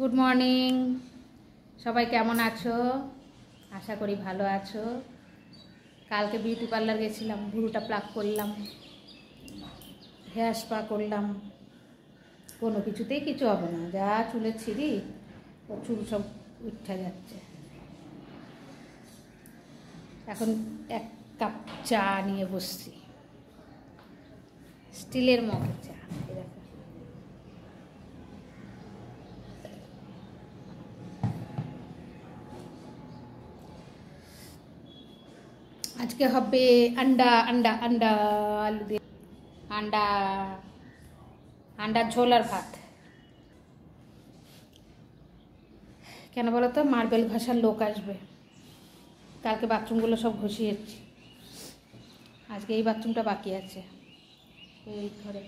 Good morning, সবাই কেমন আছো? আশা করি ভালো আছো। কালকে বিউটি পার্লার গেছিলাম, ভুরুটা প্লাক করলাম, হেয়ার স্পা করলাম। কোনো কিছুতেই কিছু হবে না, যা চুলের ছিঁড়ি ও চুল সব উঠে যাচ্ছে। এখন এক কাপ চা নিয়ে বসছি, স্টিলের মগের চা। আজকে হবে আন্ডা আন্ডা আন্ডা আলু দিয়ে আন্ডা আন্ডার ঝোল আর ভাত। কেন বলো তো, মার্বেল ঘষার লোক আসবে। কালকে বাথরুমগুলো সব ঘষিয়েছি, আজকে এই বাথরুমটা বাকি আছে। এই ঘরে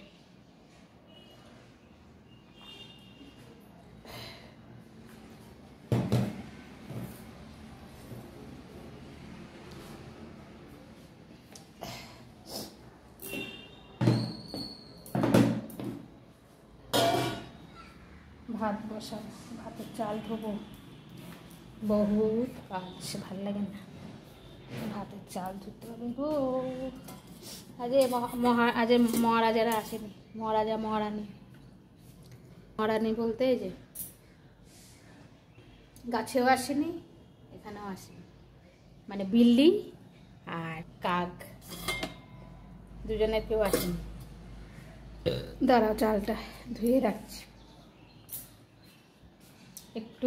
ভাত বসাবো, ভাতের চাল ধোবো, বহুত কাজ, ভাল লাগে না। ভাতের চাল ধুতে হবে গো। আজে মহারাজারা আসেনি, মহারাজা মহারানী। মহারানী বলতে এই যে গাছেও আসেনি, এখানেও আসেনি, মানে বিল্লি আর কাক, দুজনের কেউ আসেনি। দাঁড়াও, চালটা ধুয়ে রাখছি, একটু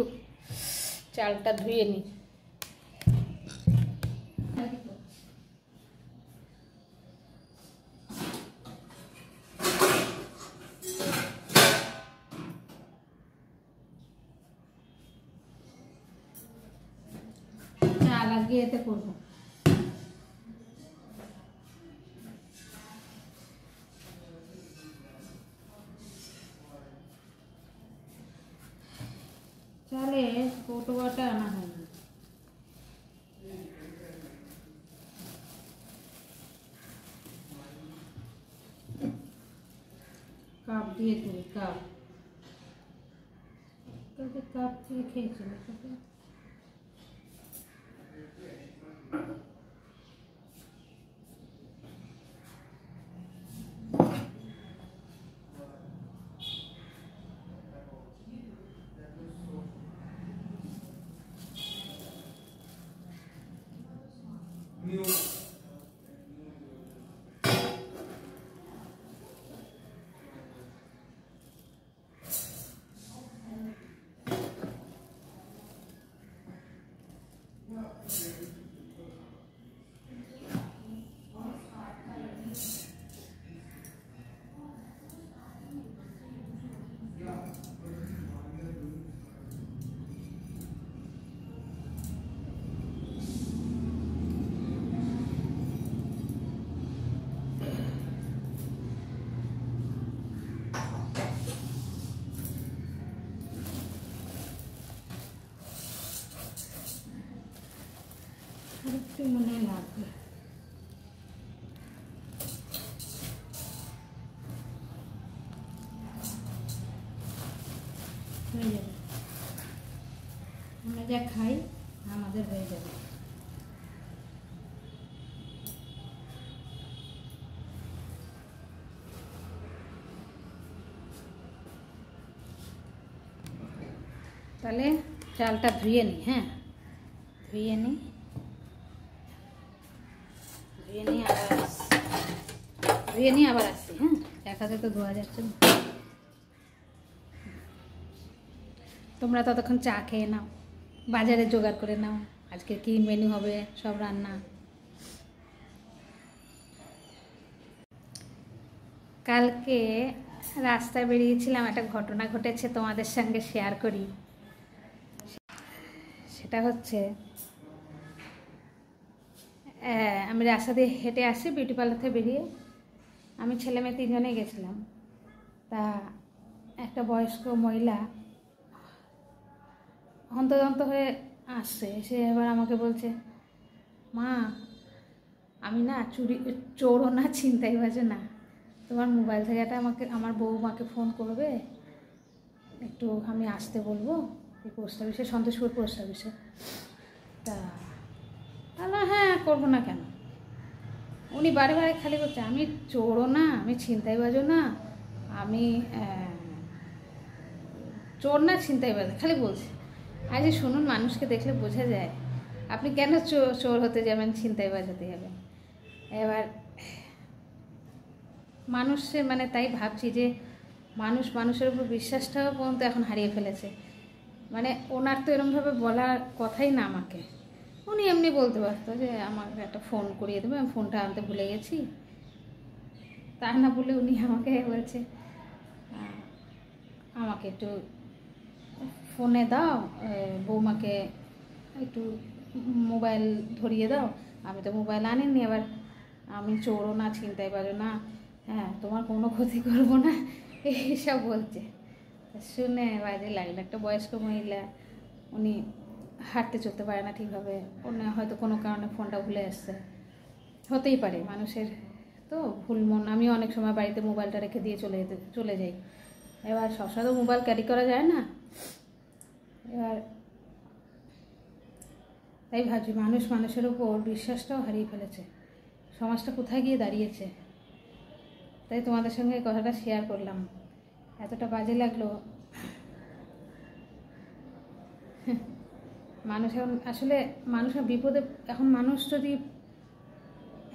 চালটা ধুয়ে নিই। চাল আগে এতে করবো। চালে কৌটো বাটা আনা হয়নি। কাপ দিয়ে তুলি, কাপ কাপ দিয়ে খেয়েছিল। একটু মনে লাগবে, হয়ে যাবে। আমরা যা খাই আমাদের হয়ে যাবে। তাহলে চালটা ধুয়ে নিই। হ্যাঁ, ধুয়ে নিই আবার আসছি। হ্যাঁ, এক হাতে তো ধোয়া যাচ্ছে না। তোমরা ততক্ষণ চা খেয়ে নাও, বাজারে জোগাড় করে নাও, আজকে কি মেনু হবে সব রান্না। কালকে রাস্তায় বেরিয়েছিলাম, একটা ঘটনা ঘটেছে, তোমাদের সঙ্গে শেয়ার করি। সেটা হচ্ছে, আমি রাস্তা দিয়ে হেঁটে আসি, বিউটি পার্লার থেকে বেরিয়ে আমি ছেলে মেয়ে তিনজনেই গেছিলাম। তা একটা বয়স্ক মহিলা হন্তদন্ত হয়ে আসছে, সে এবার আমাকে বলছে, মা আমি না চোরও না, ছিনতাইবাজও না, তোমার মোবাইল থেকে একটা আমার বৌমাকে ফোন করবে, একটু আমি আসতে বলবো এই পোস্ট অফিসে, সন্তোষপুর পোস্ট অফিসে। তা তাহলে হ্যাঁ, করবো না কেন। উনি বারে বারে খালি করছে আমি চোরও না, আমি ছিনতাইবাজও না, আমি চোর না ছিনতাইবাজ, খালি বলছে। আজ শুনুন, মানুষকে দেখলে বোঝা যায় আপনি কেন চোর হতে যাবেন, ছিনতাইবাজ হতে যাবেন। এবার মানুষের মানে তাই ভাবছি যে মানুষের উপর বিশ্বাসটাও পর্যন্ত এখন হারিয়ে ফেলেছে। মানে ওনার তো এরকমভাবে বলার কথাই না আমাকে। উনি এমনি বলতে পারতো যে আমাকে একটা ফোন করিয়ে দেবে, আমি ফোনটা আনতে ভুলে গেছি। তা না বলে উনি আমাকে বলছে আমাকে একটু ফোনে দাও, বৌমাকে একটু মোবাইল ধরিয়ে দাও। আমি তো মোবাইল আনিনি, এবার আমি চোরও না ছিনতাইবাজও না, হ্যাঁ তোমার কোনো ক্ষতি করবো না, এইসব বলছে। শুনে বাজে লাগলো। একটা বয়স্ক মহিলা, উনি হাঁটতে চলতে পারে না ঠিকভাবে, উনি হয়তো কোনো কারণে ফোনটা ভুলে আসছে, হতেই পারে মানুষের তো ভুল মন। আমি অনেক সময় বাড়িতে মোবাইলটা রেখে দিয়ে চলে যাই। এবার সবসময় তো মোবাইল ক্যারি করা যায় না। এবার তাই ভাবছি মানুষের উপর বিশ্বাসটাও হারিয়ে ফেলেছে, সমাজটা কোথায় গিয়ে দাঁড়িয়েছে। তাই তোমাদের সঙ্গে এই কথাটা শেয়ার করলাম। এতটা বাজে লাগলো। মানুষ এখন আসলে মানুষের বিপদে, এখন মানুষ যদি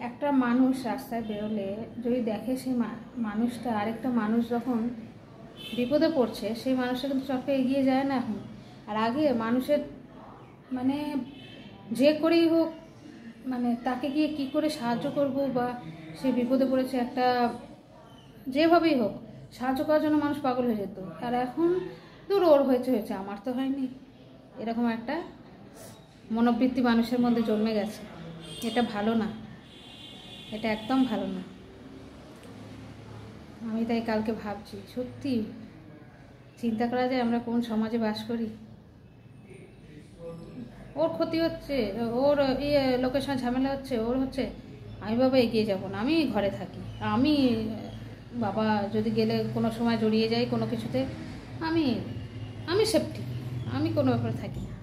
একটা মানুষ রাস্তায় বেরোলে যদি দেখে সেই মানুষটা আরেকটা মানুষ যখন বিপদে পড়ছে, সেই মানুষটা কিন্তু চটকে এগিয়ে যায় না এখন। আর আগে মানুষের মানে যে করেই হোক, মানে তাকে গিয়ে কি করে সাহায্য করব, বা সে বিপদে পড়েছে একটা যেভাবেই হোক সাহায্য করার জন্য মানুষ পাগল হয়ে যেত। আর এখন দূর ওর হয়েছে, আমার তো হয়নি, এরকম একটা মনোবৃত্তি মানুষের মধ্যে জন্মে গেছে। এটা ভালো না, এটা একদম ভালো না। আমি তাই কালকে ভাবছি, সত্যি চিন্তা করা যায় আমরা কোন সমাজে বাস করি। ওর ক্ষতি হচ্ছে, ওর লোকের সঙ্গে ঝামেলা হচ্ছে, ওর হচ্ছে, আমি বাবা এগিয়ে যাব না, আমি ঘরে থাকি, আমি বাবা যদি গেলে কোনো সময় জড়িয়ে যাই কোনো কিছুতে, আমি সেফটি, আমি কোনো ব্যাপারে থাকি না,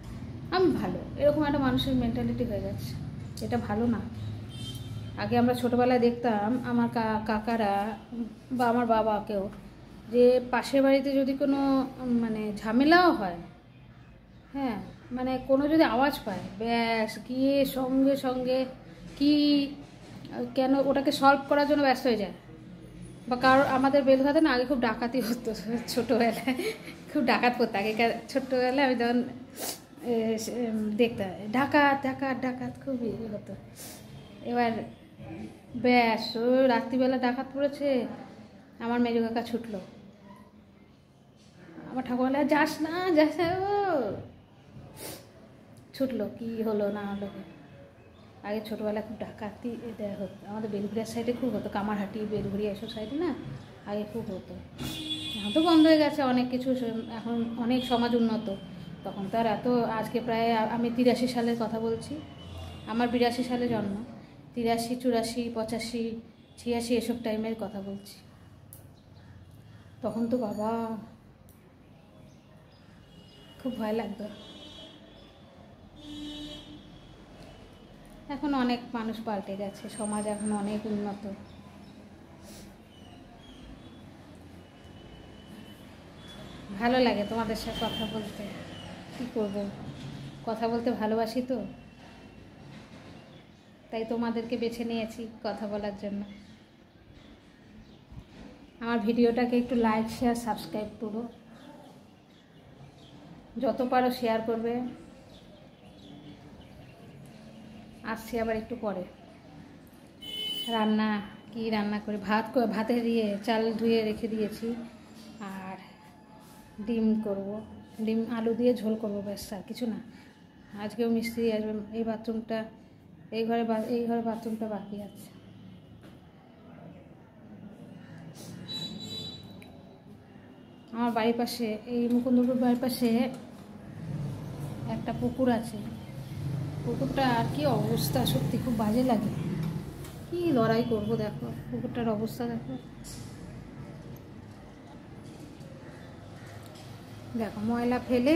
আমি ভালো, এরকম একটা মানুষের মেন্টালিটি হয়ে যাচ্ছে। এটা ভালো না। আগে আমরা ছোটোবেলায় দেখতাম আমার কাকারা বা আমার বাবাকেও, যে পাশের বাড়িতে যদি কোনো মানে ঝামেলাও হয়, হ্যাঁ মানে কোনো যদি আওয়াজ পায়, ব্যাস গিয়ে সঙ্গে সঙ্গে কি কেন ওটাকে সলভ করার জন্য ব্যস্ত হয়ে যায়। বা কারোর আমাদের বেলঘাতে না আগে খুব ডাকাতি হতো, ছোটোবেলায় খুব ডাকাত করতো আগেকার। ছোট্টোবেলায় আমি তখন দেখতাম ডাকাত ডাকাত ডাকাত খুবই হতো। এবার ব্যাস ও রাত্রিবেলা ডাকাত পড়েছে, আমার মেজো কাকা ছুটলো, আমার ঠাকুরবেলা যাস না ও ছুটলো, কি হলো না হলো। আগে ছোটোবেলায় খুব ডাকাতি হতো, আমাদের বেলঘুরিয়ার সাইডে খুব হতো, কামারহাটি বেলঘুরিয়া এসব সাইডে না আগে খুব হতো। এখন তো বন্ধ হয়ে গেছে অনেক কিছু, এখন অনেক সমাজ উন্নত। তখন তো আর এত, আজকে প্রায় আমি 83 সালের কথা বলছি, আমার 82 সালে জন্ম, 83, 84, 85, 86 এসব টাইমের কথা বলছি। তখন তো বাবা খুব ভয় লাগতো। এখন অনেক মানুষ পাল্টে গেছে, সমাজ এখন অনেক উন্নত। ভালো লাগে তোমাদের সাথে কথা বলতে, কী করব, কথা বলতে ভালোবাসি তো, তাই তোমাদেরকে বেছে নিয়েছি কথা বলার জন্য। আমার ভিডিওটাকে একটু লাইক শেয়ার সাবস্ক্রাইব করো, যত পারো শেয়ার করবে। আসছি আবার একটু পরে। কি রান্না করে ভাতের চাল ধুয়ে রেখে দিয়েছি, আর ডিম করব, ডিম আলু দিয়ে ঝোল করবো, ব্যাস আর কিছু না। আজকেও মিস্ত্রি আসবে, এই ঘরে বাথরুমটা বাকি আছে। আমার বাড়ির পাশে, এই মুকুন্দপুর বাড়ির পাশে একটা পুকুর আছে, পুকুরটা আর কি অবস্থা, সত্যি খুব বাজে লাগে। কি লড়াই করব, দেখো পুকুরটার অবস্থা দেখো। দেখো ময়লা ফেলে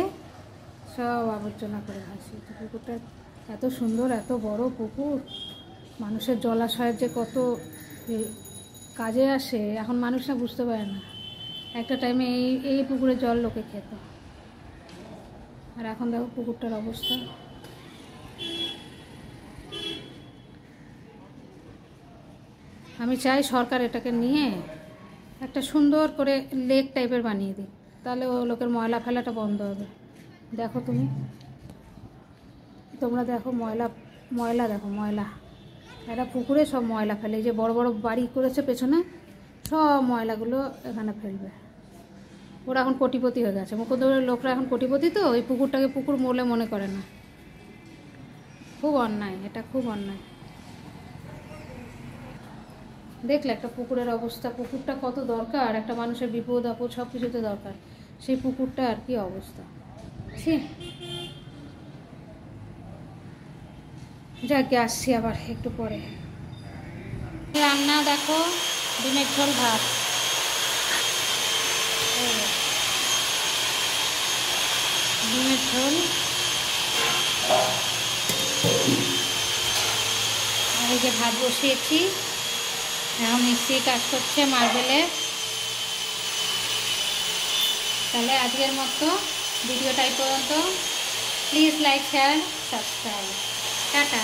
সব আবর্জনা করে ভাসি। পুকুরটা এত সুন্দর, এত বড় পুকুর, মানুষের জলাশয়ের যে কত কাজে আসে এখন মানুষরা বুঝতে পারে না। একটা টাইমে এই পুকুরে জল লোকে খেত, আর এখন দেখো পুকুরটার অবস্থা। আমি চাই সরকার এটাকে নিয়ে একটা সুন্দর করে লেক টাইপের বানিয়ে দিই, তাহলে ও লোকের ময়লা ফেলাটা বন্ধ হবে। দেখো তোমরা দেখো ময়লা দেখো, ময়লা একটা পুকুরে সব ময়লা ফেলে। এই যে বড় বড় বাড়ি করেছে পেছনে, সব ময়লাগুলো এখানে ফেলবে। ওরা এখন কোটিপতি হয়ে গেছে, মুখোদরের লোকরা এখন কোটিপতি, তো ওই পুকুরটাকে পুকুর বলে মনে করে না। খুব অন্যায়, এটা খুব অন্যায়। দেখলে একটা পুকুরের অবস্থা, পুকুরটা কত দরকার, একটা মানুষের বিপদ আপদ সব কিছুতে দরকার, সেই পুকুরটা আর কি অবস্থা। যাকে আসছি আবার একটু পরে। রান্না দেখো, ডিমের ঝোল ভাত, ডিমের ঝোল। আর এই যে ভাত বসিয়েছি, এখন মিক্সি কাজ করছে মার্বেলে। তাহলে আজকের মতো ভিডিওটা এই পর্যন্ত। Please like, share, subscribe. Tata.